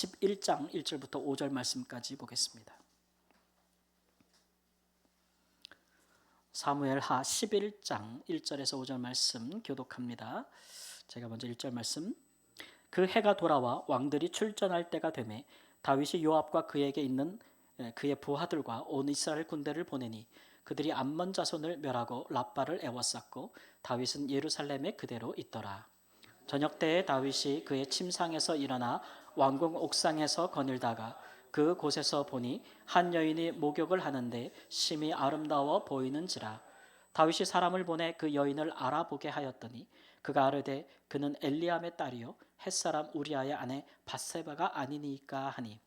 11장 1절부터 5절 말씀까지 보겠습니다. 사무엘하 11장 1절에서 5절 말씀 교독합니다. 제가 먼저 1절 말씀. 그 해가 돌아와 왕들이 출전할 때가 되매 다윗이 요압과 그에게 있는 그의 부하들과 온 이스라엘 군대를 보내니 그들이 암몬 자손을 멸하고 랍바를 애워쌌고 다윗은 예루살렘에 그대로 있더라. 저녁 때에 다윗이 그의 침상에서 일어나 왕궁 옥상에서 거닐다가 그 곳에서 보니 한 여인이 목욕을 하는데 심히 아름다워 보이는지라. 다윗이 사람을 보내 그 여인을 알아보게 하였더니 그가 아르되 그는 엘리암의 딸이요 햇사람 우리아의 아내 밧세바가 아니니까 하니,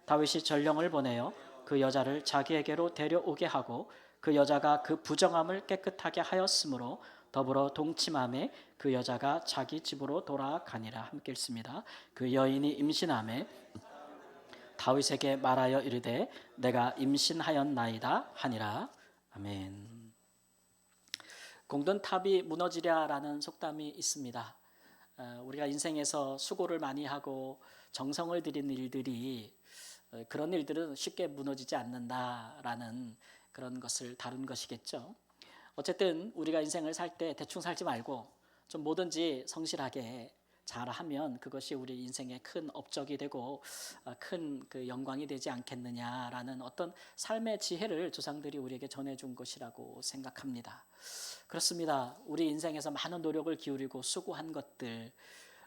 다윗이 전령을 보내어 그 여자를 자기에게로 데려오게 하고 그 여자가 그 부정함을 깨끗하게 하였으므로 더불어 동침함에 그 여자가 자기 집으로 돌아가니라. 함께 읽습니다. 그 여인이 임신함에 다윗에게 말하여 이르되 내가 임신하였나이다 하니라. 아멘. 공든 탑이 무너지랴라는 속담이 있습니다. 우리가 인생에서 수고를 많이 하고 정성을 들인 일들이 그런 일들은 쉽게 무너지지 않는다라는 그런 것을 다룬 것이겠죠. 어쨌든 우리가 인생을 살 때 대충 살지 말고 좀 뭐든지 성실하게 잘하면 그것이 우리 인생의 큰 업적이 되고 큰 그 영광이 되지 않겠느냐라는 어떤 삶의 지혜를 조상들이 우리에게 전해준 것이라고 생각합니다. 그렇습니다. 우리 인생에서 많은 노력을 기울이고 수고한 것들,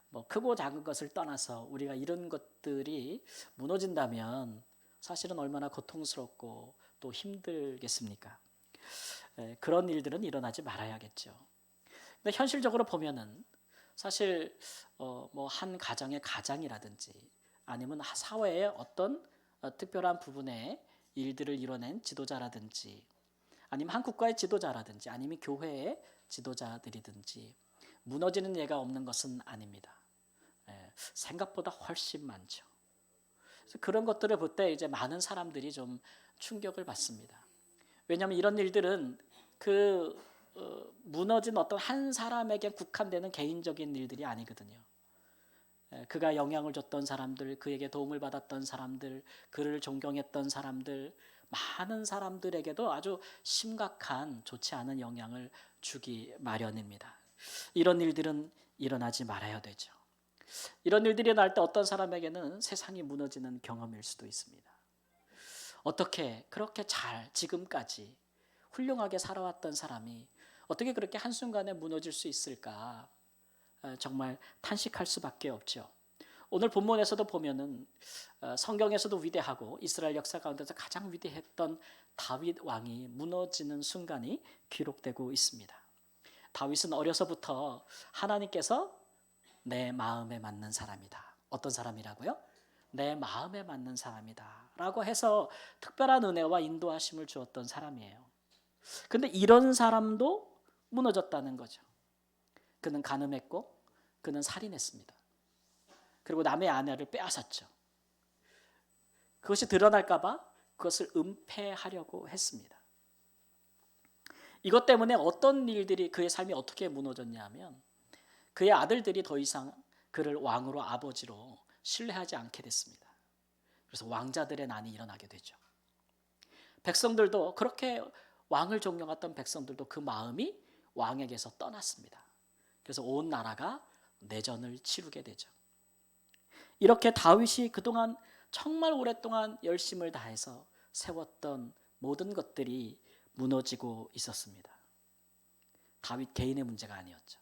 뭐 크고 작은 것을 떠나서 우리가 이런 것들이 무너진다면 사실은 얼마나 고통스럽고 또 힘들겠습니까? 그런 일들은 일어나지 말아야겠죠. 근데 현실적으로 보면은 사실 뭐 한 가정의 가장이라든지 아니면 사회의 어떤 특별한 부분의 일들을 이뤄낸 지도자라든지 아니면 한 국가의 지도자라든지 아니면 교회의 지도자들이든지 무너지는 예가 없는 것은 아닙니다. 생각보다 훨씬 많죠. 그래서 그런 것들을 볼 때 이제 많은 사람들이 좀 충격을 받습니다. 왜냐하면 이런 일들은 그 무너진 어떤 한 사람에게 국한되는 개인적인 일들이 아니거든요. 그가 영향을 줬던 사람들, 그에게 도움을 받았던 사람들, 그를 존경했던 사람들, 많은 사람들에게도 아주 심각한 좋지 않은 영향을 주기 마련입니다. 이런 일들은 일어나지 말아야 되죠. 이런 일들이 날 때 어떤 사람에게는 세상이 무너지는 경험일 수도 있습니다. 어떻게 그렇게 잘 지금까지 훌륭하게 살아왔던 사람이 어떻게 그렇게 한순간에 무너질 수 있을까? 정말 탄식할 수밖에 없죠. 오늘 본문에서도 보면은 성경에서도 위대하고 이스라엘 역사 가운데서 가장 위대했던 다윗 왕이 무너지는 순간이 기록되고 있습니다. 다윗은 어려서부터 하나님께서 내 마음에 맞는 사람이다. 어떤 사람이라고요? 내 마음에 맞는 사람이다 라고 해서 특별한 은혜와 인도하심을 주었던 사람이에요. 근데 이런 사람도 무너졌다는 거죠. 그는 간음했고 그는 살인했습니다. 그리고 남의 아내를 빼앗았죠. 그것이 드러날까 봐 그것을 은폐하려고 했습니다. 이것 때문에 어떤 일들이 그의 삶이 어떻게 무너졌냐 하면 그의 아들들이 더 이상 그를 왕으로 아버지로 신뢰하지 않게 됐습니다. 그래서 왕자들의 난이 일어나게 되죠. 백성들도 그렇게 왕을 존경했던 백성들도 그 마음이 왕에게서 떠났습니다. 그래서 온 나라가 내전을 치르게 되죠. 이렇게 다윗이 그동안 정말 오랫동안 열심을 다해서 세웠던 모든 것들이 무너지고 있었습니다. 다윗 개인의 문제가 아니었죠.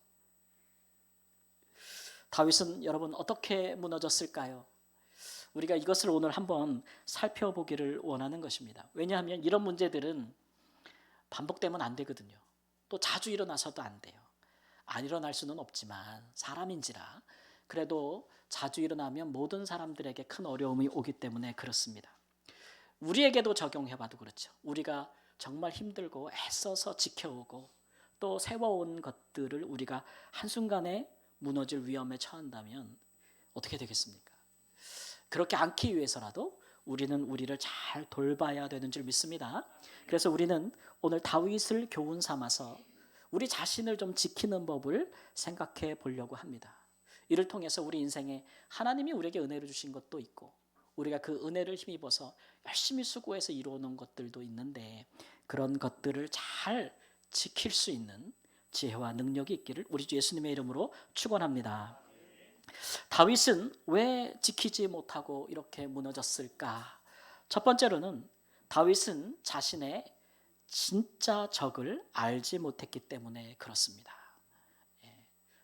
다윗은 여러분 어떻게 무너졌을까요? 우리가 이것을 오늘 한번 살펴보기를 원하는 것입니다. 왜냐하면 이런 문제들은 반복되면 안 되거든요. 또 자주 일어나서도 안 돼요. 안 일어날 수는 없지만 사람인지라 그래도 자주 일어나면 모든 사람들에게 큰 어려움이 오기 때문에 그렇습니다. 우리에게도 적용해봐도 그렇죠. 우리가 정말 힘들고 애써서 지켜오고 또 세워온 것들을 우리가 한순간에 무너질 위험에 처한다면 어떻게 되겠습니까? 그렇게 않기 위해서라도 우리는 우리를 잘 돌봐야 되는 줄 믿습니다. 그래서 우리는 오늘 다윗을 교훈 삼아서 우리 자신을 좀 지키는 법을 생각해 보려고 합니다. 이를 통해서 우리 인생에 하나님이 우리에게 은혜를 주신 것도 있고 우리가 그 은혜를 힘입어서 열심히 수고해서 이루어놓은 것들도 있는데 그런 것들을 잘 지킬 수 있는 지혜와 능력이 있기를 우리 주 예수님의 이름으로 축원합니다. 다윗은 왜 지키지 못하고 이렇게 무너졌을까? 첫 번째로는 다윗은 자신의 진짜 적을 알지 못했기 때문에 그렇습니다.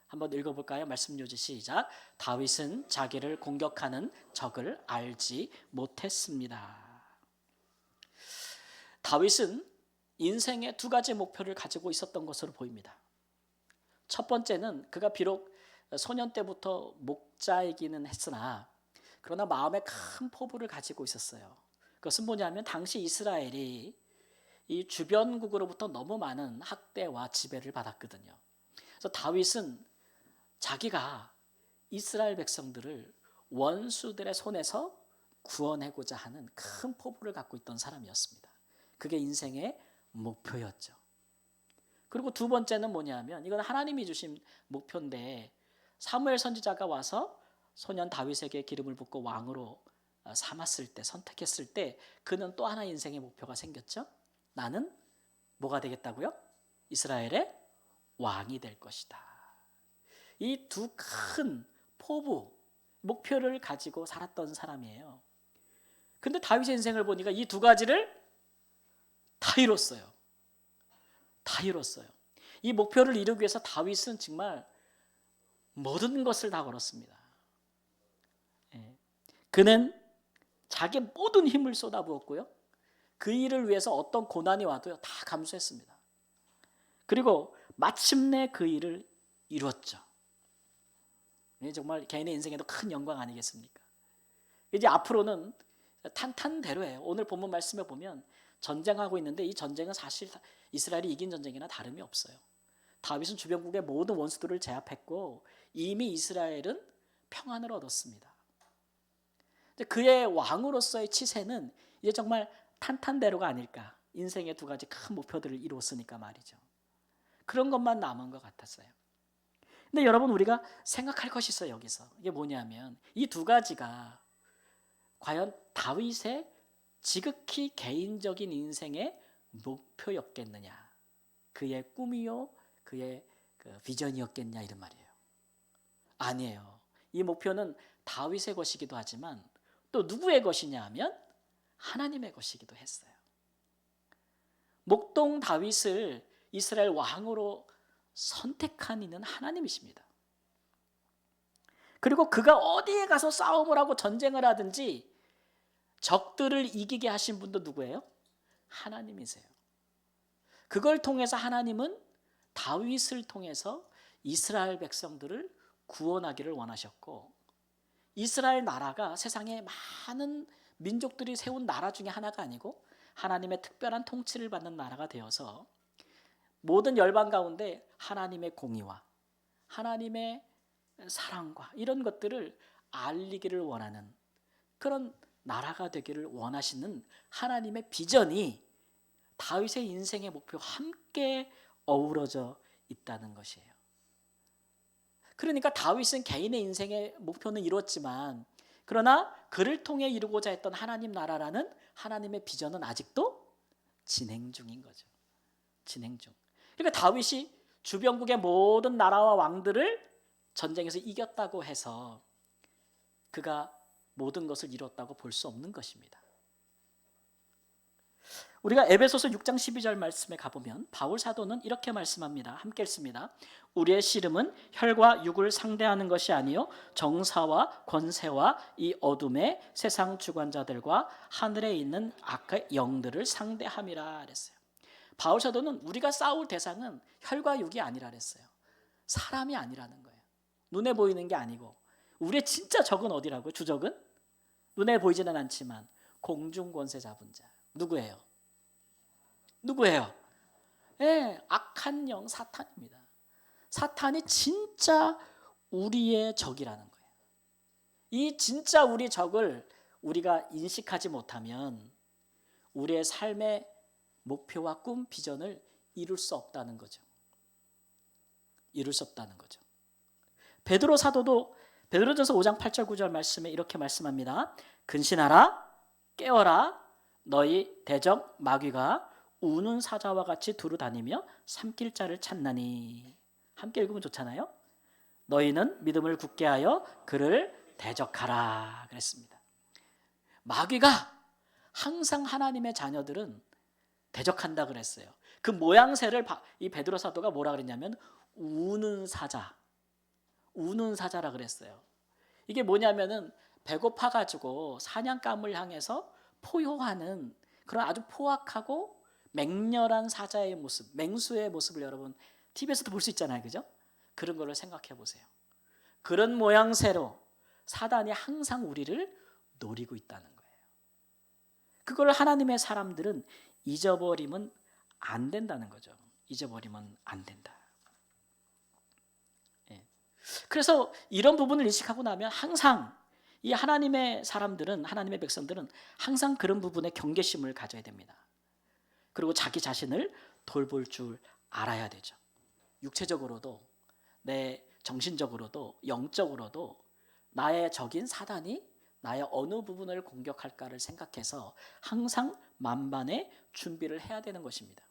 한번 읽어볼까요? 말씀 요지 시작. 다윗은 자기를 공격하는 적을 알지 못했습니다. 다윗은 인생의 두 가지 목표를 가지고 있었던 것으로 보입니다. 첫 번째는 그가 비록 소년 때부터 목자이기는 했으나 그러나 마음에 큰 포부를 가지고 있었어요. 그것은 뭐냐면 당시 이스라엘이 이 주변국으로부터 너무 많은 학대와 지배를 받았거든요. 그래서 다윗은 자기가 이스라엘 백성들을 원수들의 손에서 구원하고자 하는 큰 포부를 갖고 있던 사람이었습니다. 그게 인생의 목표였죠. 그리고 두 번째는 뭐냐면 이건 하나님이 주신 목표인데 사무엘 선지자가 와서 소년 다윗에게 기름을 붓고 왕으로 삼았을 때 선택했을 때 그는 또 하나 인생의 목표가 생겼죠. 나는 뭐가 되겠다고요? 이스라엘의 왕이 될 것이다. 이 두 큰 포부, 목표를 가지고 살았던 사람이에요. 근데 다윗의 인생을 보니까 이 두 가지를 다 이뤘어요. 다 이뤘어요. 이 목표를 이루기 위해서 다윗은 정말 모든 것을 다 걸었습니다. 그는 자기 모든 힘을 쏟아부었고요. 그 일을 위해서 어떤 고난이 와도요 다 감수했습니다. 그리고 마침내 그 일을 이뤘죠. 정말 개인의 인생에도 큰 영광 아니겠습니까? 이제 앞으로는 탄탄대로예요. 오늘 본문 말씀에 보면 전쟁하고 있는데 이 전쟁은 사실 이스라엘이 이긴 전쟁이나 다름이 없어요. 다윗은 주변국의 모든 원수들을 제압했고 이미 이스라엘은 평안을 얻었습니다. 그의 왕으로서의 치세는 이제 정말 탄탄대로가 아닐까. 인생의 두 가지 큰 목표들을 이뤘으니까 말이죠. 그런 것만 남은 것 같았어요. 근데 여러분 우리가 생각할 것이 있어요. 여기서 이게 뭐냐면 이 두 가지가 과연 다윗의 지극히 개인적인 인생의 목표였겠느냐, 그의 꿈이요 그의 비전이었겠냐 이런 말이에요. 아니에요. 이 목표는 다윗의 것이기도 하지만 또 누구의 것이냐 하면 하나님의 것이기도 했어요. 목동 다윗을 이스라엘 왕으로 선택한 이는 하나님이십니다. 그리고 그가 어디에 가서 싸움을 하고 전쟁을 하든지 적들을 이기게 하신 분도 누구예요? 하나님이세요. 그걸 통해서 하나님은 다윗을 통해서 이스라엘 백성들을 구원하기를 원하셨고 이스라엘 나라가 세상에 많은 민족들이 세운 나라 중에 하나가 아니고 하나님의 특별한 통치를 받는 나라가 되어서 모든 열방 가운데 하나님의 공의와 하나님의 사랑과 이런 것들을 알리기를 원하는 그런 나라가 되기를 원하시는 하나님의 비전이 다윗의 인생의 목표와 함께 어우러져 있다는 것이에요. 그러니까 다윗은 개인의 인생의 목표는 이뤘지만 그러나 그를 통해 이루고자 했던 하나님 나라라는 하나님의 비전은 아직도 진행 중인 거죠. 진행 중. 그러니까 다윗이 주변국의 모든 나라와 왕들을 전쟁에서 이겼다고 해서 그가 모든 것을 이뤘다고 볼 수 없는 것입니다. 우리가 에베소서 6장 12절 말씀에 가보면 바울 사도는 이렇게 말씀합니다. 함께 읽습니다. 우리의 씨름은 혈과 육을 상대하는 것이 아니요 정사와 권세와 이 어둠의 세상 주관자들과 하늘에 있는 악의 영들을 상대함이라 그랬어요. 바울 사도는 우리가 싸울 대상은 혈과 육이 아니라 그랬어요. 사람이 아니라는 거예요. 눈에 보이는 게 아니고 우리의 진짜 적은 어디라고요? 주적은? 눈에 보이지는 않지만 공중 권세 잡은 자. 누구예요? 누구예요? 네, 악한 영 사탄입니다. 사탄이 진짜 우리의 적이라는 거예요. 이 진짜 우리 적을 우리가 인식하지 못하면 우리의 삶의 목표와 꿈, 비전을 이룰 수 없다는 거죠. 이룰 수 없다는 거죠. 베드로 사도도 베드로전서 5장 8절 9절 말씀에 이렇게 말씀합니다. 근신하라, 깨어라, 너희 대적 마귀가 우는 사자와 같이 두루 다니며 삼킬 자를 찾나니. 함께 읽으면 좋잖아요. 너희는 믿음을 굳게 하여 그를 대적하라 그랬습니다. 마귀가 항상 하나님의 자녀들은 대적한다 그랬어요. 그 모양새를 이 베드로 사도가 뭐라 그랬냐면 우는 사자, 우는 사자라 그랬어요. 이게 뭐냐면은 배고파가지고 사냥감을 향해서 포효하는 그런 아주 포악하고 맹렬한 사자의 모습, 맹수의 모습을 여러분 TV에서도 볼 수 있잖아요, 그죠? 그런 거를 생각해 보세요. 그런 모양새로 사단이 항상 우리를 노리고 있다는 거예요. 그걸 하나님의 사람들은 잊어버리면 안 된다는 거죠. 잊어버리면 안 된다. 예. 그래서 이런 부분을 인식하고 나면 항상 이 하나님의 사람들은, 하나님의 백성들은 항상 그런 부분에 경계심을 가져야 됩니다. 그리고 자기 자신을 돌볼 줄 알아야 되죠. 육체적으로도, 내 정신적으로도, 영적으로도 나의 적인 사단이 나의 어느 부분을 공격할까를 생각해서 항상 만반의 준비를 해야 되는 것입니다.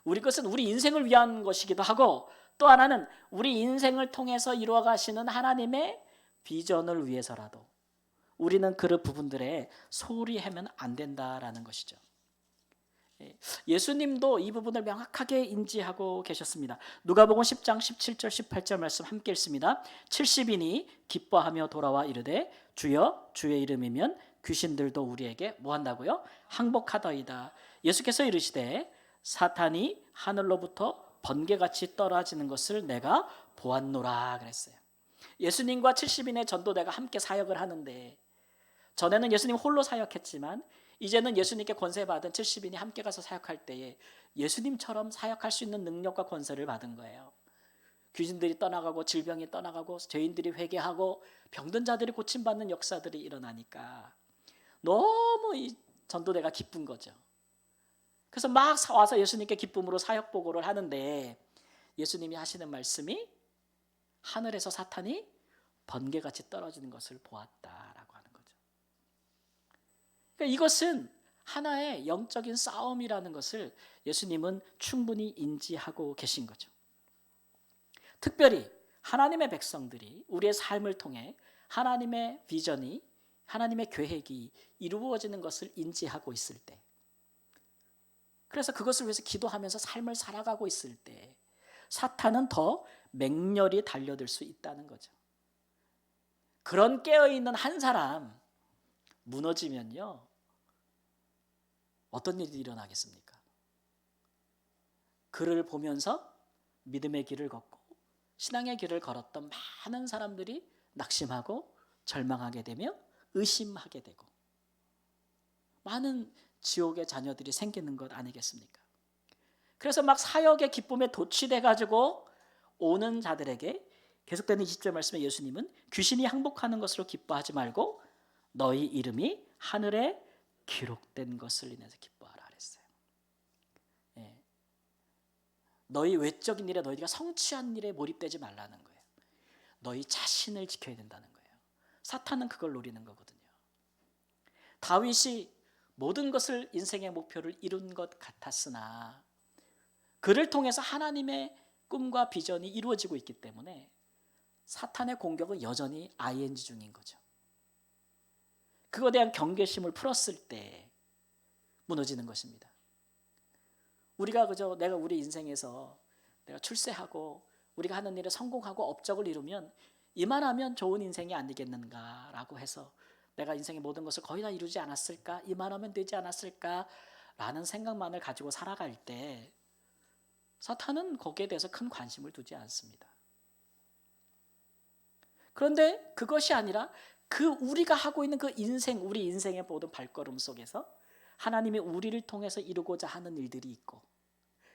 우리 것은 우리 인생을 위한 것이기도 하고, 또 하나는 우리 인생을 통해서 이루어 가시는 하나님의 비전을 위해서라도 우리는 그런 부분들에 소홀히 하면 안 된다라는 것이죠. 예수님도 이 부분을 명확하게 인지하고 계셨습니다. 누가복음 10장 17절 18절 말씀 함께 읽습니다. 70인이 기뻐하며 돌아와 이르되 주여 주의 이름이면 귀신들도 우리에게 뭐 한다고요? 항복하더이다. 예수께서 이르시되 사탄이 하늘로부터 번개같이 떨어지는 것을 내가 보았노라 그랬어요. 예수님과 70인의 전도대가 함께 사역을 하는데, 전에는 예수님 홀로 사역했지만 이제는 예수님께 권세받은 70인이 함께 가서 사역할 때에 예수님처럼 사역할 수 있는 능력과 권세를 받은 거예요. 귀신들이 떠나가고 질병이 떠나가고 죄인들이 회개하고 병든 자들이 고침받는 역사들이 일어나니까 너무 이 전도대가 기쁜 거죠. 그래서 막 와서 예수님께 기쁨으로 사역 보고를 하는데 예수님이 하시는 말씀이 하늘에서 사탄이 번개같이 떨어지는 것을 보았다라고 하는 거죠. 그러니까 이것은 하나의 영적인 싸움이라는 것을 예수님은 충분히 인지하고 계신 거죠. 특별히 하나님의 백성들이 우리의 삶을 통해 하나님의 비전이, 하나님의 계획이 이루어지는 것을 인지하고 있을 때, 그래서 그것을 위해서 기도하면서 삶을 살아가고 있을 때 사탄은 더 맹렬히 달려들 수 있다는 거죠. 그런 깨어있는 한 사람 무너지면요, 어떤 일이 일어나겠습니까? 그를 보면서 믿음의 길을 걷고 신앙의 길을 걸었던 많은 사람들이 낙심하고 절망하게 되며 의심하게 되고 많은 지옥의 자녀들이 생기는 것 아니겠습니까? 그래서 막 사역의 기쁨에 도취돼 가지고 오는 자들에게 계속되는 20절 말씀에 예수님은 귀신이 항복하는 것으로 기뻐하지 말고 너희 이름이 하늘에 기록된 것을 인해서 기뻐하라 그랬어요. 예. 너희 외적인 일에 너희가 성취한 일에 몰입되지 말라는 거예요. 너희 자신을 지켜야 된다는 거예요. 사탄은 그걸 노리는 거거든요. 다윗이 모든 것을 인생의 목표를 이룬 것 같았으나 그를 통해서 하나님의 꿈과 비전이 이루어지고 있기 때문에 사탄의 공격은 여전히 ING 중인 거죠. 그거에 대한 경계심을 풀었을 때 무너지는 것입니다. 우리가 그저 내가 우리 인생에서 내가 출세하고 우리가 하는 일에 성공하고 업적을 이루면 이만하면 좋은 인생이 아니겠는가라고 해서 내가 인생의 모든 것을 거의 다 이루지 않았을까? 이만하면 되지 않았을까? 라는 생각만을 가지고 살아갈 때 사탄은 거기에 대해서 큰 관심을 두지 않습니다. 그런데 그것이 아니라 그 우리가 하고 있는 그 인생, 우리 인생의 모든 발걸음 속에서 하나님이 우리를 통해서 이루고자 하는 일들이 있고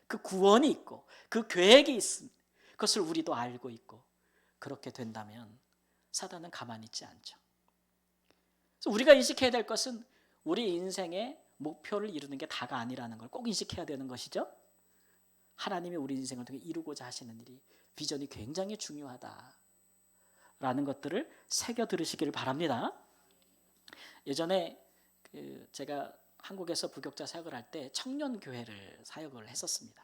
그 구원이 있고 그 계획이 있습니다. 그것을 우리도 알고 있고 그렇게 된다면 사단은 가만히 있지 않죠. 그래서 우리가 인식해야 될 것은 우리 인생의 목표를 이루는 게 다가 아니라는 걸 꼭 인식해야 되는 것이죠. 하나님이 우리 인생을 통해 이루고자 하시는 일이, 비전이 굉장히 중요하다. 라는 것들을 새겨 들으시기를 바랍니다. 예전에 제가 한국에서 부교육자 사역을 할 때 청년교회를 사역을 했었습니다.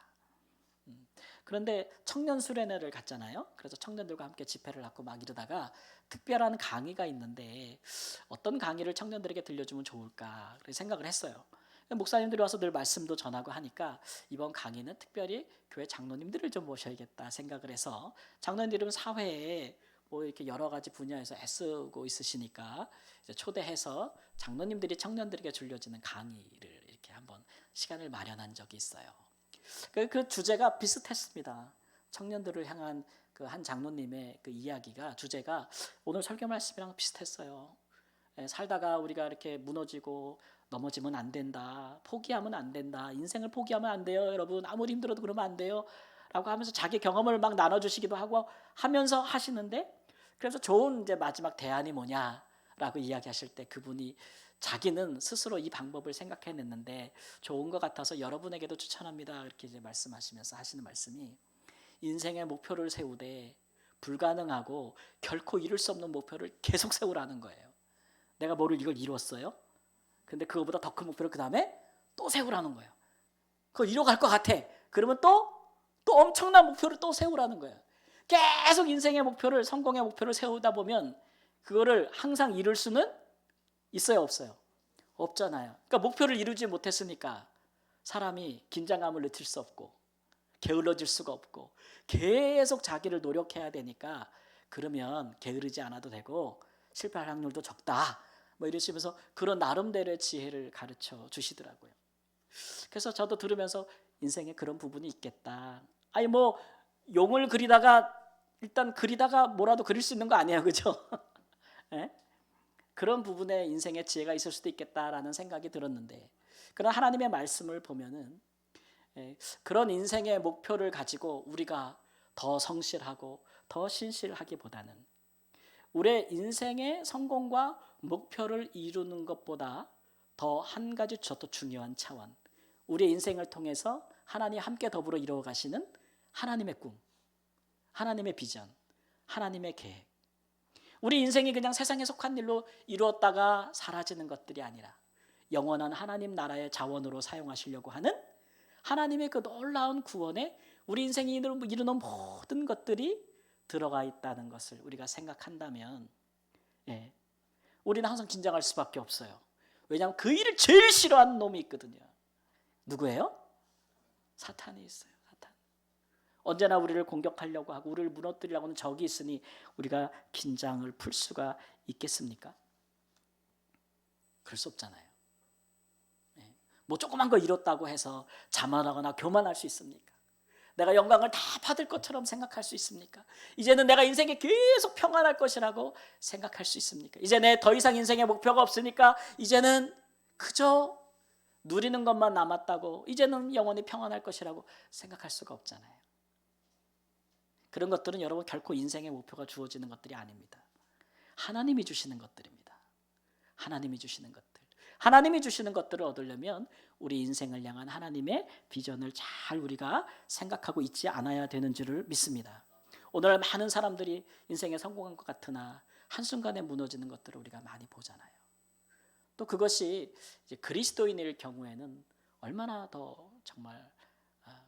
그런데 청년 수련회를 갔잖아요. 그래서 청년들과 함께 집회를 하고 막 이러다가 특별한 강의가 있는데 어떤 강의를 청년들에게 들려주면 좋을까 생각을 했어요. 목사님들이 와서 늘 말씀도 전하고 하니까 이번 강의는 특별히 교회 장로님들을 좀 모셔야겠다 생각을 해서, 장로님들은 사회에 뭐 이렇게 여러 가지 분야에서 애쓰고 있으시니까 이제 초대해서 장로님들이 청년들에게 들려주는 강의를 이렇게 한번 시간을 마련한 적이 있어요. 그 주제가 비슷했습니다. 청년들을 향한 그 한 장로님의 그 이야기가, 주제가 오늘 설교 말씀이랑 비슷했어요. 살다가 우리가 이렇게 무너지고 넘어지면 안 된다, 포기하면 안 된다, 인생을 포기하면 안 돼요, 여러분 아무리 힘들어도 그러면 안 돼요 라고 하면서 자기 경험을 막 나눠주시기도 하고 하면서 하시는데, 그래서 좋은 이제 마지막 대안이 뭐냐라고 이야기하실 때 그분이 자기는 스스로 이 방법을 생각해냈는데 좋은 것 같아서 여러분에게도 추천합니다 이렇게 이제 말씀하시면서 하시는 말씀이, 인생의 목표를 세우되 불가능하고 결코 이룰 수 없는 목표를 계속 세우라는 거예요. 내가 뭐를 이걸 이뤘어요? 근데 그거보다 더 큰 목표를 그 다음에 또 세우라는 거예요. 그걸 이뤄갈 것 같아. 그러면 또 엄청난 목표를 또 세우라는 거예요. 계속 인생의 목표를, 성공의 목표를 세우다 보면 그거를 항상 이룰 수는 있어요, 없어요? 없잖아요. 그러니까 목표를 이루지 못했으니까 사람이 긴장감을 느낄 수 없고 게을러질 수가 없고 계속 자기를 노력해야 되니까, 그러면 게으르지 않아도 되고 실패할 확률도 적다 뭐 이러시면서 그런 나름대로의 지혜를 가르쳐 주시더라고요. 그래서 저도 들으면서 인생에 그런 부분이 있겠다. 아니 뭐 용을 그리다가 일단 그리다가 뭐라도 그릴 수 있는 거 아니에요, 그죠? 네? 그런 부분에 인생의 지혜가 있을 수도 있겠다라는 생각이 들었는데, 그런 하나님의 말씀을 보면은 그런 인생의 목표를 가지고 우리가 더 성실하고 더 신실하기보다는 우리의 인생의 성공과 목표를 이루는 것보다 더 한 가지 더 중요한 차원, 우리의 인생을 통해서 하나님 함께 더불어 이루어 가시는 하나님의 꿈, 하나님의 비전, 하나님의 계획, 우리 인생이 그냥 세상에 속한 일로 이루었다가 사라지는 것들이 아니라 영원한 하나님 나라의 자원으로 사용하시려고 하는 하나님의 그 놀라운 구원에 우리 인생이 이루는 모든 것들이 들어가 있다는 것을 우리가 생각한다면, 우리는 항상 긴장할 수밖에 없어요. 왜냐하면 그 일을 제일 싫어하는 놈이 있거든요. 누구예요? 사탄이 있어요. 사탄. 언제나 우리를 공격하려고 하고 우리를 무너뜨리려고 하는 적이 있으니 우리가 긴장을 풀 수가 있겠습니까? 그럴 수 없잖아요. 뭐 조그만 거 이뤘다고 해서 자만하거나 교만할 수 있습니까? 내가 영광을 다 받을 것처럼 생각할 수 있습니까? 이제는 내가 인생에 계속 평안할 것이라고 생각할 수 있습니까? 이제 내 더 이상 인생의 목표가 없으니까 이제는 그저 누리는 것만 남았다고, 이제는 영원히 평안할 것이라고 생각할 수가 없잖아요. 그런 것들은 여러분 결코 인생의 목표가 주어지는 것들이 아닙니다. 하나님이 주시는 것들입니다. 하나님이 주시는 것들. 하나님이 주시는 것들을 얻으려면 우리 인생을 향한 하나님의 비전을 잘 우리가 생각하고 있지 않아야 되는 줄을 믿습니다. 오늘 많은 사람들이 인생에 성공한 것 같으나 한순간에 무너지는 것들을 우리가 많이 보잖아요. 또 그것이 이제 그리스도인일 경우에는 얼마나 더 정말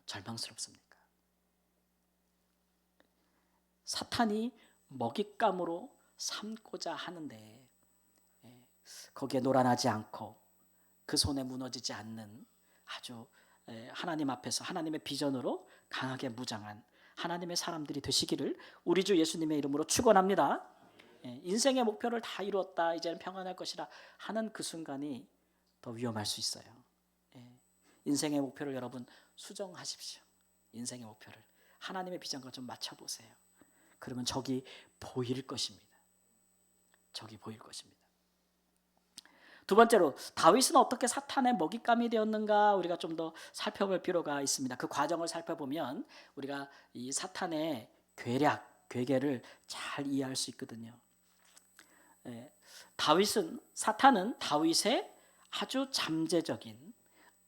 절망스럽습니까? 사탄이 먹잇감으로 삼고자 하는데 거기에 놀아나지 않고 그 손에 무너지지 않는 아주 하나님 앞에서 하나님의 비전으로 강하게 무장한 하나님의 사람들이 되시기를 우리 주 예수님의 이름으로 축원합니다. 인생의 목표를 다 이루었다, 이제는 평안할 것이라 하는 그 순간이 더 위험할 수 있어요. 인생의 목표를 여러분 수정하십시오. 인생의 목표를 하나님의 비전과 좀 맞춰보세요. 그러면 적이 보일 것입니다. 적이 보일 것입니다. 두 번째로, 다윗은 어떻게 사탄의 먹잇감이 되었는가 우리가 좀 더 살펴볼 필요가 있습니다. 그 과정을 살펴보면 우리가 이 사탄의 괴계를 잘 이해할 수 있거든요. 사탄은 다윗의 아주 잠재적인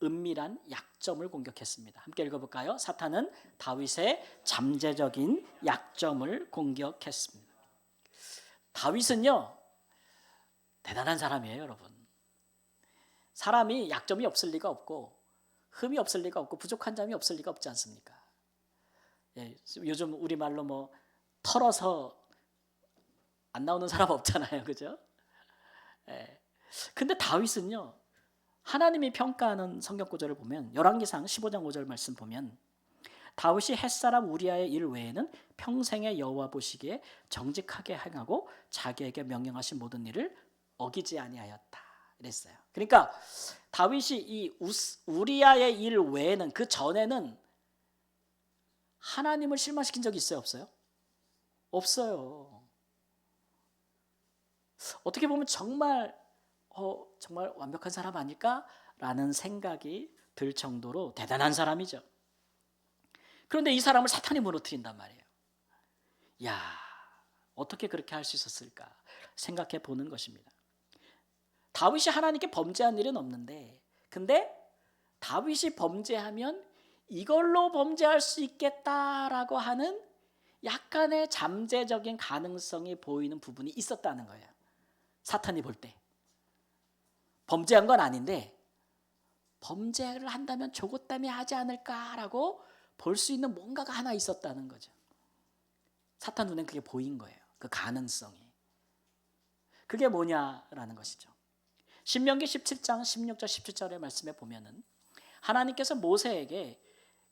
은밀한 약점을 공격했습니다. 함께 읽어볼까요? 사탄은 다윗의 잠재적인 약점을 공격했습니다. 다윗은요 대단한 사람이에요, 여러분. 사람이 약점이 없을 리가 없고 흠이 없을 리가 없고 부족한 점이 없을 리가 없지 않습니까? 예, 요즘 우리말로 뭐 털어서 안 나오는 사람 없잖아요, 그죠? 예. 근데 다윗은요 하나님이 평가하는 성경 구절을 보면 열왕기상 15장 5절 말씀 보면 다윗이 햇사람 우리아의 일 외에는 평생에 여호와 보시기에 정직하게 행하고 자기에게 명령하신 모든 일을 어기지 아니하였다 이랬어요. 그러니까 다윗이 이 우리아의 일 외에는, 그 전에는 하나님을 실망시킨 적이 있어요, 없어요? 없어요. 어떻게 보면 정말 완벽한 사람 아닐까라는 생각이 들 정도로 대단한 사람이죠. 그런데 이 사람을 사탄이 무너뜨린단 말이에요. 야, 어떻게 그렇게 할 수 있었을까 생각해 보는 것입니다. 다윗이 하나님께 범죄한 일은 없는데, 근데 다윗이 범죄하면 이걸로 범죄할 수 있겠다라고 하는 약간의 잠재적인 가능성이 보이는 부분이 있었다는 거예요. 사탄이 볼 때. 범죄한 건 아닌데 범죄를 한다면 저것 때문에 하지 않을까라고 볼 수 있는 뭔가가 하나 있었다는 거죠. 사탄 눈엔 그게 보인 거예요. 그 가능성이. 그게 뭐냐라는 것이죠. 신명기 17장 16절 17절의 말씀에 보면은 하나님께서 모세에게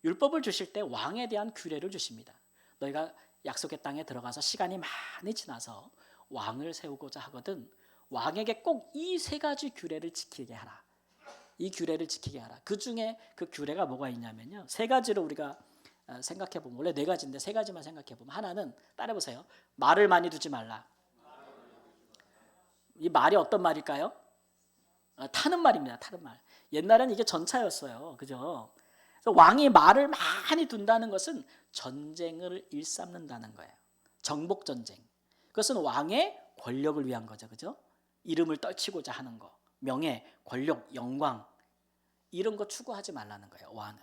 율법을 주실 때 왕에 대한 규례를 주십니다. 너희가 약속의 땅에 들어가서 시간이 많이 지나서 왕을 세우고자 하거든 왕에게 꼭 이 세 가지 규례를 지키게 하라. 이 규례를 지키게 하라. 그 중에 그 규례가 뭐가 있냐면요, 세 가지로 우리가 생각해 보면, 원래 네 가지인데 세 가지만 생각해 보면, 하나는 따라 보세요. 말을 많이 두지 말라. 이 말이 어떤 말일까요? 타는 말입니다. 타는 말. 옛날에는 이게 전차였어요. 그죠? 그래서 왕이 말을 많이 둔다는 것은 전쟁을 일삼는다는 거예요. 정복 전쟁. 그것은 왕의 권력을 위한 거죠. 그죠? 이름을 떨치고자 하는 거. 명예, 권력, 영광 이런 거 추구하지 말라는 거예요. 왕은.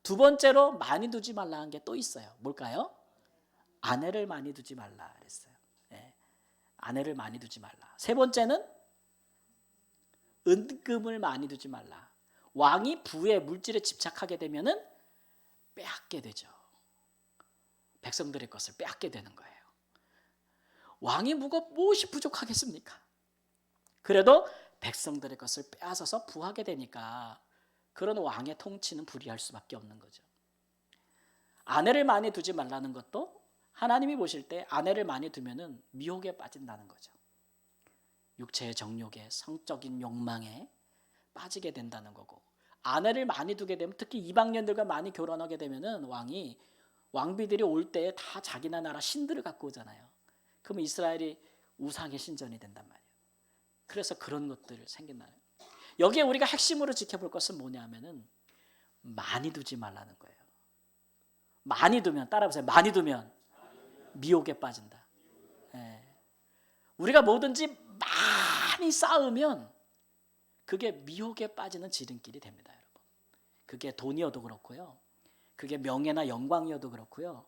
두 번째로 많이 두지 말라는 게 또 있어요. 뭘까요? 아내를 많이 두지 말라 그랬어요. 네. 아내를 많이 두지 말라. 세 번째는 은금을 많이 두지 말라. 왕이 부의 물질에 집착하게 되면은 빼앗게 되죠. 백성들의 것을 빼앗게 되는 거예요. 왕이 무엇이 부족하겠습니까? 그래도 백성들의 것을 빼앗아서 부하게 되니까 그런 왕의 통치는 불의할 수밖에 없는 거죠. 아내를 많이 두지 말라는 것도 하나님이 보실 때 아내를 많이 두면은 미혹에 빠진다는 거죠. 육체의 정욕에, 성적인 욕망에 빠지게 된다는 거고, 아내를 많이 두게 되면 특히 이방년들과 많이 결혼하게 되면은 왕비들이 올 때 다 자기네 나라 신들을 갖고 오잖아요. 그러면 이스라엘이 우상의 신전이 된단 말이에요. 그래서 그런 것들이 생긴다는 거예요. 여기에 우리가 핵심으로 지켜볼 것은 뭐냐면은 많이 두지 말라는 거예요. 많이 두면, 따라해보세요. 많이 두면 미혹에 빠진다. 예. 우리가 뭐든지 많이 쌓으면 그게 미혹에 빠지는 지름길이 됩니다, 여러분. 그게 돈이어도 그렇고요. 그게 명예나 영광이어도 그렇고요.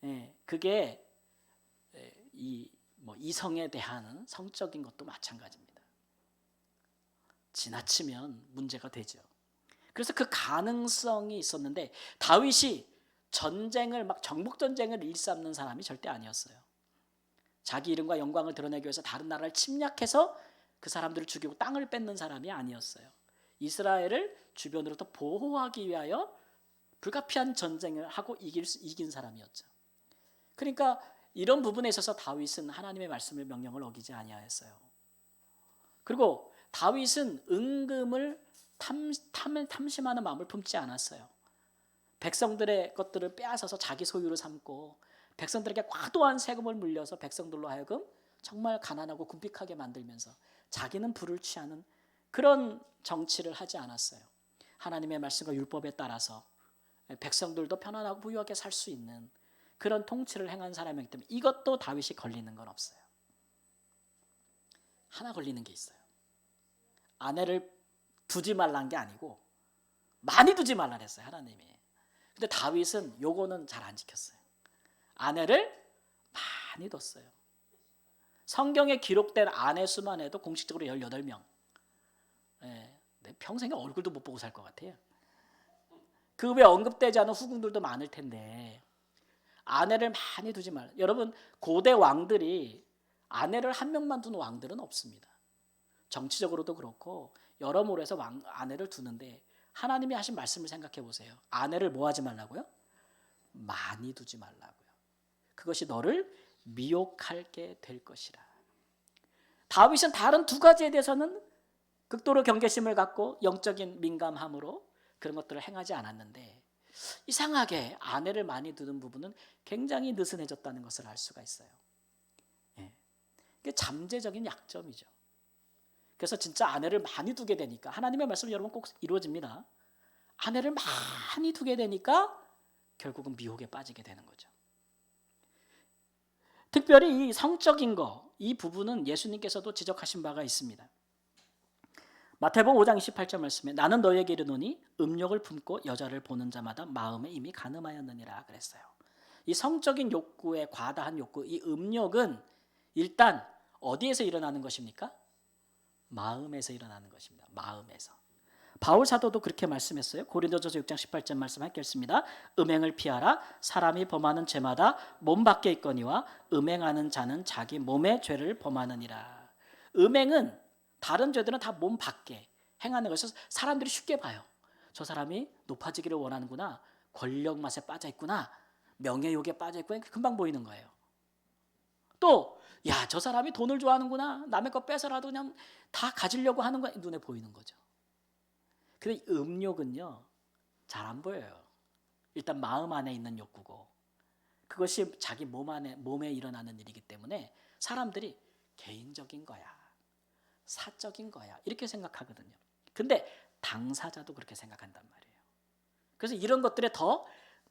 예. 그게 이성에 대한 성적인 것도 마찬가지입니다. 지나치면 문제가 되죠. 그래서 그 가능성이 있었는데 다윗이 정복 전쟁을 일삼는 사람이 절대 아니었어요. 자기 이름과 영광을 드러내기 위해서 다른 나라를 침략해서 그 사람들을 죽이고 땅을 뺏는 사람이 아니었어요. 이스라엘을 주변으로부터 보호하기 위하여 불가피한 전쟁을 하고 이긴 사람이었죠. 그러니까 이런 부분에 있어서 다윗은 하나님의 말씀을 명령을 어기지 아니하였어요. 그리고 다윗은 은금을 탐심하는 마음을 품지 않았어요. 백성들의 것들을 빼앗아서 자기 소유로 삼고 백성들에게 과도한 세금을 물려서 백성들로 하여금 정말 가난하고 궁핍하게 만들면서 자기는 부를 취하는 그런 정치를 하지 않았어요. 하나님의 말씀과 율법에 따라서 백성들도 편안하고 부유하게 살 수 있는 그런 통치를 행한 사람이기 때문에 이것도 다윗이 걸리는 건 없어요. 하나 걸리는 게 있어요. 아내를 두지 말란 게 아니고 많이 두지 말라 그랬어요, 하나님이. 근데 다윗은 요거는 잘 안 지켰어요. 아내를 많이 뒀어요. 성경에 기록된 아내 수만 해도 공식적으로 18명. 내 평생에 얼굴도 못 보고 살 것 같아요. 그 외에 언급되지 않은 후궁들도 많을 텐데 아내를 많이 두지 말라. 여러분, 고대 왕들이 아내를 한 명만 두는 왕들은 없습니다. 정치적으로도 그렇고 여러모로 해서 아내를 두는데 하나님이 하신 말씀을 생각해 보세요. 아내를 뭐 하지 말라고요? 많이 두지 말라고요. 그것이 너를 미혹하게 될 것이라. 다윗은 다른 두 가지에 대해서는 극도로 경계심을 갖고 영적인 민감함으로 그런 것들을 행하지 않았는데 이상하게 아내를 많이 두는 부분은 굉장히 느슨해졌다는 것을 알 수가 있어요. 이게 잠재적인 약점이죠. 그래서 진짜 아내를 많이 두게 되니까 하나님의 말씀은 여러분 꼭 이루어집니다. 아내를 많이 두게 되니까 결국은 미혹에 빠지게 되는 거죠. 특별히 이 성적인 거, 이 부분은 예수님께서도 지적하신 바가 있습니다. 마태복음 5장 28절 말씀에 나는 너희에게 이르노니 음욕을 품고 여자를 보는 자마다 마음에 이미 간음하였느니라 그랬어요. 이 성적인 욕구의 과다한 욕구, 이 음욕은 일단 어디에서 일어나는 것입니까? 마음에서 일어나는 것입니다. 마음에서. 바울 사도도 그렇게 말씀했어요. 고린도전서 6장 18절 말씀 함께 읽습니다. 음행을 피하라. 사람이 범하는 죄마다 몸 밖에 있거니와 음행하는 자는 자기 몸의 죄를 범하느니라. 음행은 다른 죄들은 다 몸 밖에 행하는 것을 사람들이 쉽게 봐요. 저 사람이 높아지기를 원하는구나. 권력 맛에 빠져 있구나. 명예욕에 빠져 있구나. 금방 보이는 거예요. 또 야, 저 사람이 돈을 좋아하는구나. 남의 거 뺏어라도 그냥 다 가지려고 하는 거 눈에 보이는 거죠. 근데 음욕은요, 잘 안 보여요. 일단 마음 안에 있는 욕구고 그것이 자기 몸에 일어나는 일이기 때문에 사람들이 개인적인 거야, 사적인 거야 이렇게 생각하거든요. 근데 당사자도 그렇게 생각한단 말이에요. 그래서 이런 것들에 더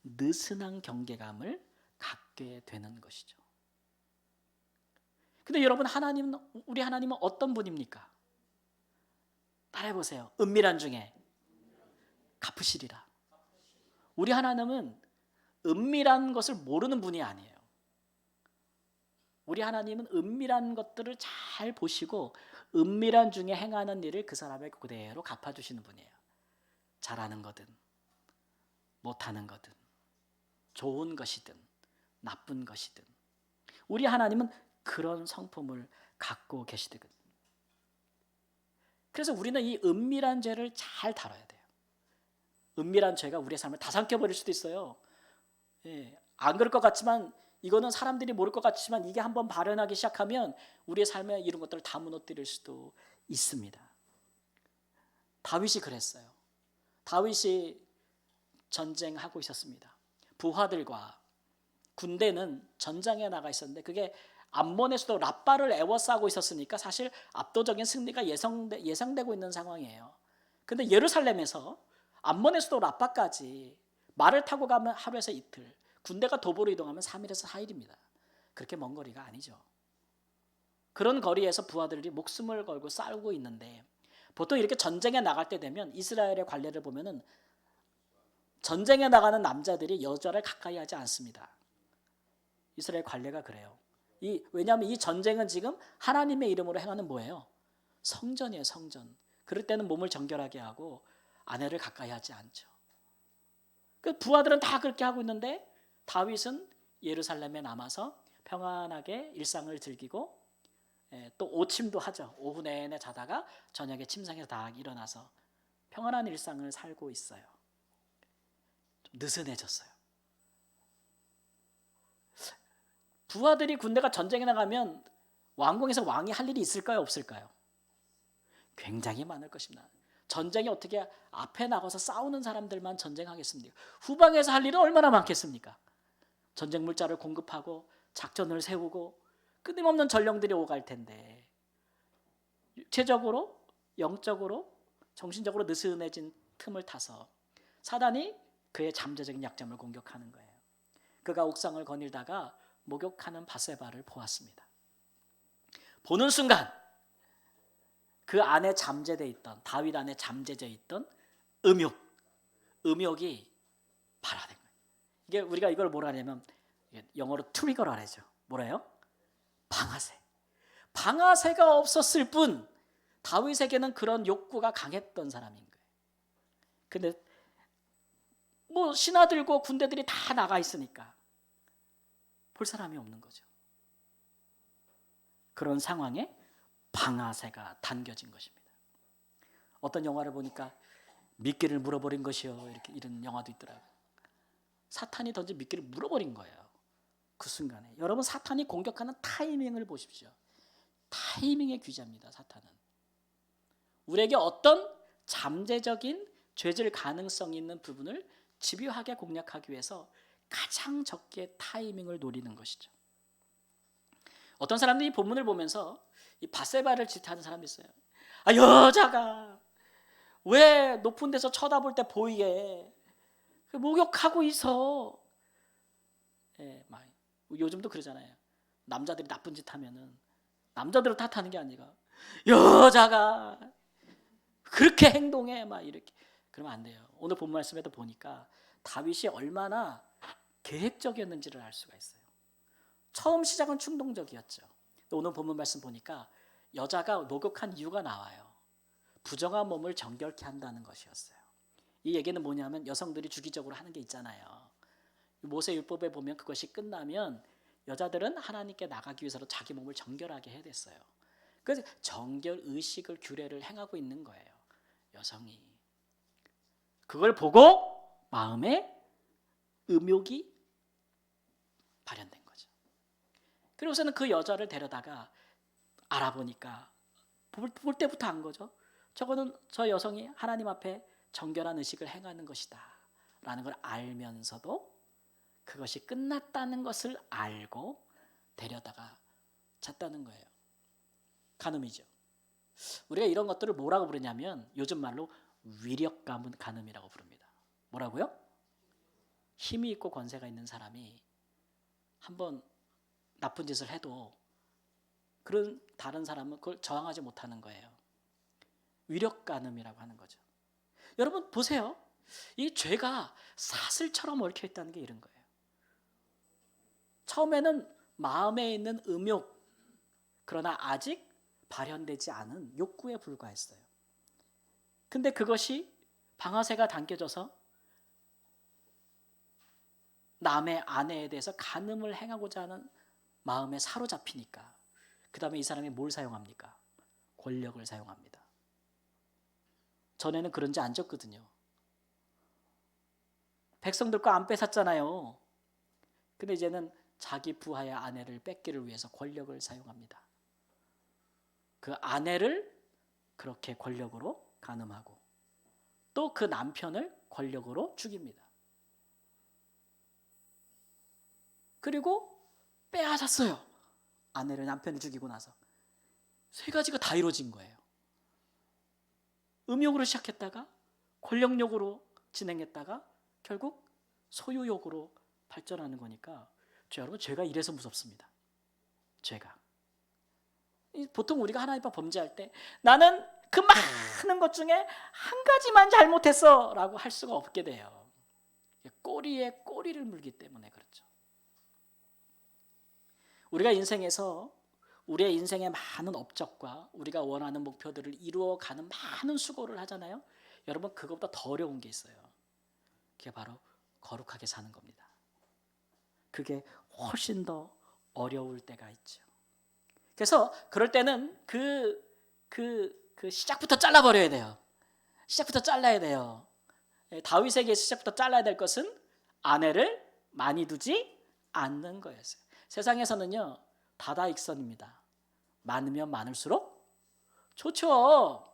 느슨한 경계감을 갖게 되는 것이죠. 근데 여러분, 우리 하나님은 어떤 분입니까? 따라해보세요. 은밀한 중에 갚으시리라. 우리 하나님은 은밀한 것을 모르는 분이 아니에요. 우리 하나님은 은밀한 것들을 잘 보시고 은밀한 중에 행하는 일을 그 사람에게 그대로 갚아주시는 분이에요. 잘하는 거든 못하는 거든 좋은 것이든 나쁜 것이든 우리 하나님은 그런 성품을 갖고 계시거든요. 그래서 우리는 이 은밀한 죄를 잘 다뤄야 돼요. 은밀한 죄가 우리의 삶을 다 삼켜버릴 수도 있어요. 안 그럴 것 같지만 이거는 사람들이 모를 것 같지만 이게 한번 발현하기 시작하면 우리의 삶에 이런 것들을 다 무너뜨릴 수도 있습니다. 다윗이 그랬어요. 다윗이 전쟁하고 있었습니다. 부하들과 군대는 전장에 나가 있었는데 그게 암몬에서도 랍바를 에워싸고 있었으니까 사실 압도적인 승리가 예상되고 있는 상황이에요. 근데 예루살렘에서 암몬에서도 랍바까지 말을 타고 가면 하루에서 이틀, 군대가 도보로 이동하면 3일에서 4일입니다. 그렇게 먼 거리가 아니죠. 그런 거리에서 부하들이 목숨을 걸고 싸우고 있는데 보통 이렇게 전쟁에 나갈 때 되면 이스라엘의 관례를 보면은 전쟁에 나가는 남자들이 여자를 가까이 하지 않습니다. 이스라엘 관례가 그래요. 왜냐하면 이 전쟁은 지금 하나님의 이름으로 행하는 뭐예요? 성전이에요, 성전. 그럴 때는 몸을 정결하게 하고 아내를 가까이 하지 않죠. 그 부하들은 다 그렇게 하고 있는데 다윗은 예루살렘에 남아서 평안하게 일상을 즐기고 또 오침도 하죠. 오후 내내 자다가 저녁에 침상에서 다 일어나서 평안한 일상을 살고 있어요. 좀 느슨해졌어요. 부하들이 군대가 전쟁에 나가면 왕궁에서 왕이 할 일이 있을까요, 없을까요? 굉장히 많을 것입니다. 전쟁이 어떻게 앞에 나가서 싸우는 사람들만 전쟁하겠습니까? 후방에서 할 일은 얼마나 많겠습니까? 전쟁 물자를 공급하고 작전을 세우고 끊임없는 전령들이 오갈 텐데 육체적으로, 영적으로, 정신적으로 느슨해진 틈을 타서 사단이 그의 잠재적인 약점을 공격하는 거예요. 그가 옥상을 거닐다가 목욕하는 바세바를 보았습니다. 보는 순간 그 안에 잠재되어 있던, 다윗 안에 잠재되어 있던 음욕이 발화된 거예요. 이게 우리가 이걸 뭐라 하냐면 영어로 트리거라 하죠. 뭐래요? 방아쇠. 방아쇠가 없었을 뿐 다윗에게는 그런 욕구가 강했던 사람인 거예요. 근데 뭐 신하들고 군대들이 다 나가 있으니까 볼 사람이 없는 거죠. 그런 상황에 방아쇠가 당겨진 것입니다. 어떤 영화를 보니까 미끼를 물어버린 것이요, 이렇게 이런 영화도 있더라고요. 사탄이 던진 미끼를 물어버린 거예요. 그 순간에. 여러분, 사탄이 공격하는 타이밍을 보십시오. 타이밍의 귀자입니다. 사탄은. 우리에게 어떤 잠재적인 죄질 가능성이 있는 부분을 집요하게 공략하기 위해서 가장 적게 타이밍을 노리는 것이죠. 어떤 사람들이 이 본문을 보면서 이 밧세바를 질타하는 사람도 있어요. 여자가 왜 높은 데서 쳐다볼 때 보이게 목욕하고 있어. 요즘도 그러잖아요. 남자들이 나쁜 짓 하면은 남자들을 탓하는 게 아니라 여자가 그렇게 행동해 막 이렇게. 그러면 안 돼요. 오늘 본 말씀에도 보니까 다윗이 얼마나 계획적이었는지를 알 수가 있어요. 처음 시작은 충동적이었죠. 오늘 본문 말씀 보니까 여자가 목욕한 이유가 나와요. 부정한 몸을 정결케 한다는 것이었어요. 이 얘기는 뭐냐면 여성들이 주기적으로 하는 게 있잖아요. 모세율법에 보면 그것이 끝나면 여자들은 하나님께 나가기 위해서 자기 몸을 정결하게 해야 됐어요. 그래서 정결 의식을 규례를 행하고 있는 거예요. 여성이. 그걸 보고 마음에 음욕이 발현된 거죠. 그리고서는 그 여자를 데려다가 알아보니까 볼 때부터 안 거죠. 저거는 저 여성이 하나님 앞에 정결한 의식을 행하는 것이다 라는 걸 알면서도 그것이 끝났다는 것을 알고 데려다가 잤다는 거예요. 간음이죠. 우리가 이런 것들을 뭐라고 부르냐면 요즘 말로 위력 가문 간음이라고 부릅니다. 뭐라고요? 힘이 있고 권세가 있는 사람이 한번 나쁜 짓을 해도 그런 다른 사람은 그걸 저항하지 못하는 거예요. 위력 간음이라고 하는 거죠. 여러분 보세요. 이 죄가 사슬처럼 얽혀 있다는 게 이런 거예요. 처음에는 마음에 있는 음욕, 그러나 아직 발현되지 않은 욕구에 불과했어요. 근데 그것이 방아쇠가 당겨져서 남의 아내에 대해서 간음을 행하고자 하는 마음에 사로잡히니까 그 다음에 이 사람이 뭘 사용합니까? 권력을 사용합니다. 전에는 그런 지 안 졌거든요. 백성들 거 안 뺏었잖아요. 근데 이제는 자기 부하의 아내를 뺏기를 위해서 권력을 사용합니다. 그 아내를 그렇게 권력으로 간음하고 또 그 남편을 권력으로 죽입니다. 그리고 빼앗았어요. 아내를 남편이 죽이고 나서. 세 가지가 다 이루어진 거예요. 음욕으로 시작했다가 권력욕으로 진행했다가 결국 소유욕으로 발전하는 거니까 여러분 죄가 이래서 무섭습니다. 죄가. 보통 우리가 하나님 앞에 범죄할 때 나는 그 많은 것 중에 한 가지만 잘못했어 라고 할 수가 없게 돼요. 꼬리에 꼬리를 물기 때문에 그렇죠. 우리가 인생에서 우리의 인생의 많은 업적과 우리가 원하는 목표들을 이루어가는 많은 수고를 하잖아요. 여러분 그것보다 더 어려운 게 있어요. 그게 바로 거룩하게 사는 겁니다. 그게 훨씬 더 어려울 때가 있죠. 그래서 그럴 때는 그 시작부터 잘라버려야 돼요. 시작부터 잘라야 돼요. 다윗에게 시작부터 잘라야 될 것은 아내를 많이 두지 않는 거였어요. 세상에서는요 다다익선입니다. 많으면 많을수록 좋죠.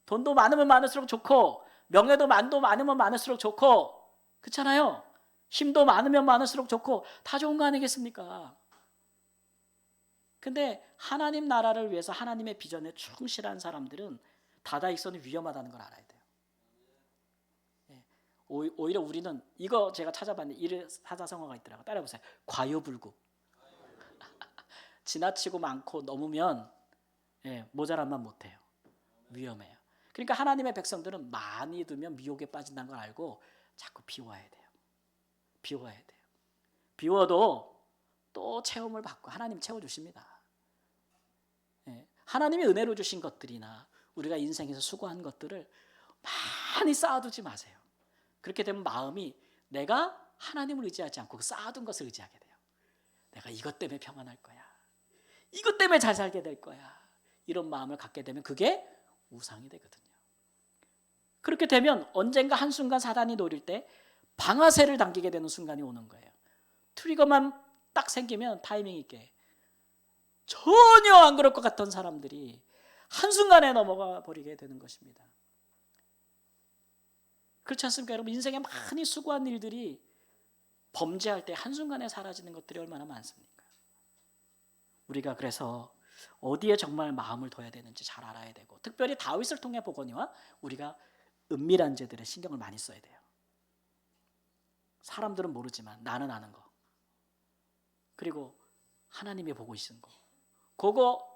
돈도 많으면 많을수록 좋고 명예도 많으면 많을수록 좋고 그렇잖아요. 힘도 많으면 많을수록 좋고 다 좋은 거 아니겠습니까? 근데 하나님 나라를 위해서 하나님의 비전에 충실한 사람들은 다다익선이 위험하다는 걸 알아야 돼요. 오히려 우리는 이거 제가 찾아봤는데 이래 사자성어가 있더라고요. 따라해보세요. 과유불급. 지나치고 많고 넘으면 모자란만 못해요. 위험해요. 그러니까 하나님의 백성들은 많이 두면 미혹에 빠진다는 걸 알고 자꾸 비워야 돼요. 비워야 돼요. 비워도 또 체험을 받고 하나님 채워주십니다. 하나님이 은혜로 주신 것들이나 우리가 인생에서 수고한 것들을 많이 쌓아두지 마세요. 그렇게 되면 마음이 내가 하나님을 의지하지 않고 그 쌓아둔 것을 의지하게 돼요. 내가 이것 때문에 평안할 거야, 이것 때문에 잘 살게 될 거야, 이런 마음을 갖게 되면 그게 우상이 되거든요. 그렇게 되면 언젠가 한순간 사단이 노릴 때 방아쇠를 당기게 되는 순간이 오는 거예요. 트리거만 딱 생기면 타이밍 있게 전혀 안 그럴 것 같던 사람들이 한순간에 넘어가 버리게 되는 것입니다. 그렇지 않습니까? 여러분, 인생에 많이 수고한 일들이 범죄할 때 한순간에 사라지는 것들이 얼마나 많습니까? 우리가 그래서 어디에 정말 마음을 둬야 되는지 잘 알아야 되고, 특별히 다윗을 통해 보거니와 우리가 은밀한 죄들에 신경을 많이 써야 돼요. 사람들은 모르지만 나는 아는 거, 그리고 하나님이 보고 계신 거, 그거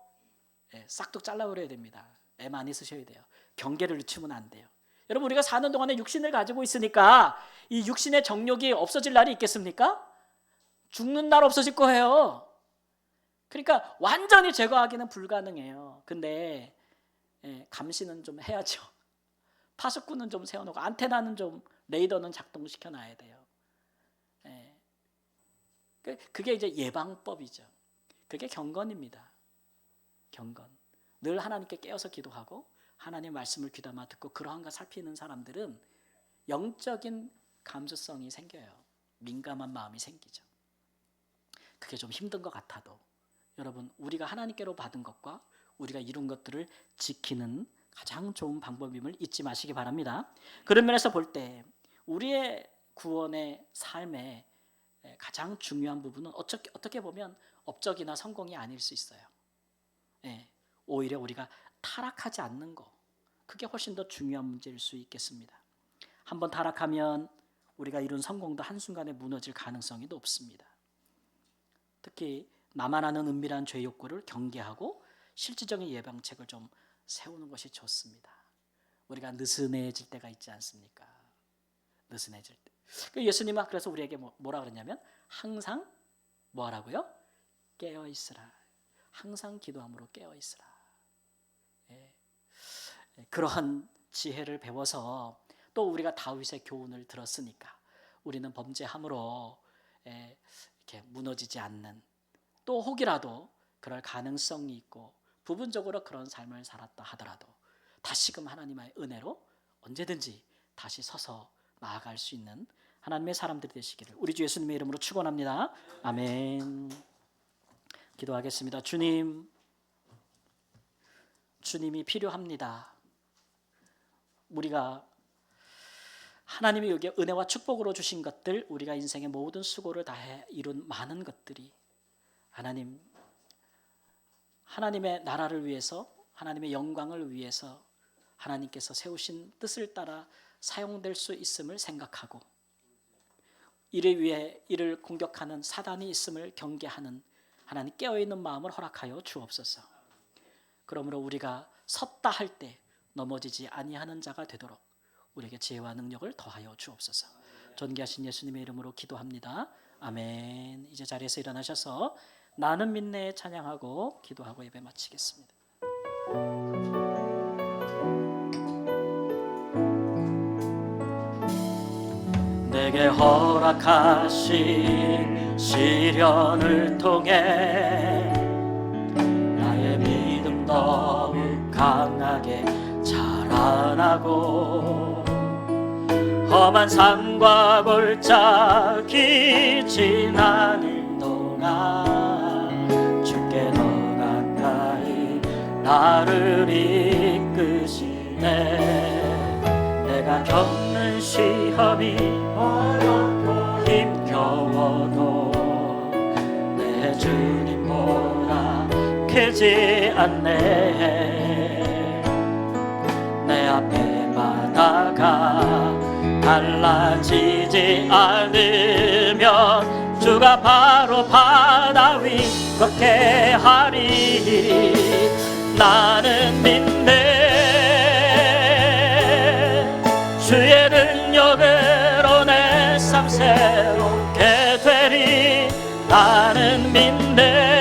싹둑 잘라버려야 됩니다. 애 많이 쓰셔야 돼요. 경계를 늦추면 안 돼요. 여러분, 우리가 사는 동안에 육신을 가지고 있으니까 이 육신의 정욕이 없어질 날이 있겠습니까? 죽는 날 없어질 거예요. 그러니까 완전히 제거하기는 불가능해요. 근데 감시는 좀 해야죠. 파수꾼은 좀 세워놓고 안테나는 좀, 레이더는 작동시켜 놔야 돼요. 그게 이제 예방법이죠. 그게 경건입니다. 경건. 늘 하나님께 깨어서 기도하고 하나님의 말씀을 귀담아 듣고 그러한 걸 살피는 사람들은 영적인 감수성이 생겨요. 민감한 마음이 생기죠. 그게 좀 힘든 것 같아도 여러분, 우리가 하나님께로 받은 것과 우리가 이룬 것들을 지키는 가장 좋은 방법임을 잊지 마시기 바랍니다. 그런 면에서 볼 때 우리의 구원의 삶의 가장 중요한 부분은 어떻게 보면 업적이나 성공이 아닐 수 있어요. 오히려 우리가 타락하지 않는 거, 그게 훨씬 더 중요한 문제일 수 있겠습니다. 한번 타락하면 우리가 이룬 성공도 한순간에 무너질 가능성이 높습니다. 특히 나만 아는 은밀한 죄 욕구를 경계하고 실질적인 예방책을 좀 세우는 것이 좋습니다. 우리가 느슨해질 때가 있지 않습니까? 느슨해질 때. 예수님은 그래서 우리에게 뭐라 그러냐면 항상 뭐 하라고요? 깨어 있으라. 항상 기도함으로 깨어 있으라. 그러한 지혜를 배워서 또 우리가 다윗의 교훈을 들었으니까 우리는 범죄함으로 이렇게 무너지지 않는, 또 혹이라도 그럴 가능성이 있고 부분적으로 그런 삶을 살았다 하더라도 다시금 하나님의 은혜로 언제든지 다시 서서 나아갈 수 있는 하나님의 사람들이 되시기를 우리 주 예수님의 이름으로 축원합니다. 아멘. 기도하겠습니다. 주님이 필요합니다. 우리가 하나님이 여기 은혜와 축복으로 주신 것들, 우리가 인생의 모든 수고를 다해 이룬 많은 것들이 하나님의 나라를 위해서, 하나님의 영광을 위해서 하나님께서 세우신 뜻을 따라 사용될 수 있음을 생각하고, 이를 위해 이를 공격하는 사단이 있음을 경계하는 하나님 깨어있는 마음을 허락하여 주옵소서. 그러므로 우리가 섰다 할 때 넘어지지 아니하는 자가 되도록 우리에게 지혜와 능력을 더하여 주옵소서. 존귀하신 예수님의 이름으로 기도합니다. 아멘. 이제 자리에서 일어나셔서 나는 믿네 찬양하고 기도하고 예배 마치겠습니다. 내게 허락하신 시련을 통해 나의 믿음 더욱 강하게 자라나고, 험한 산과 골짜기 지나는 동안 주께 더 가까이 나를 이끄시네. 내가 겪는 시험이 어렵고 힘겨워도 내 주님보다 크지 않네. 내 앞에 바다가 달라지지 않으면 주가 바로 바다 위 걷게 하리. 나는 믿네. 주의 능력으로 내 삶 새롭게 되리. 나는 믿네.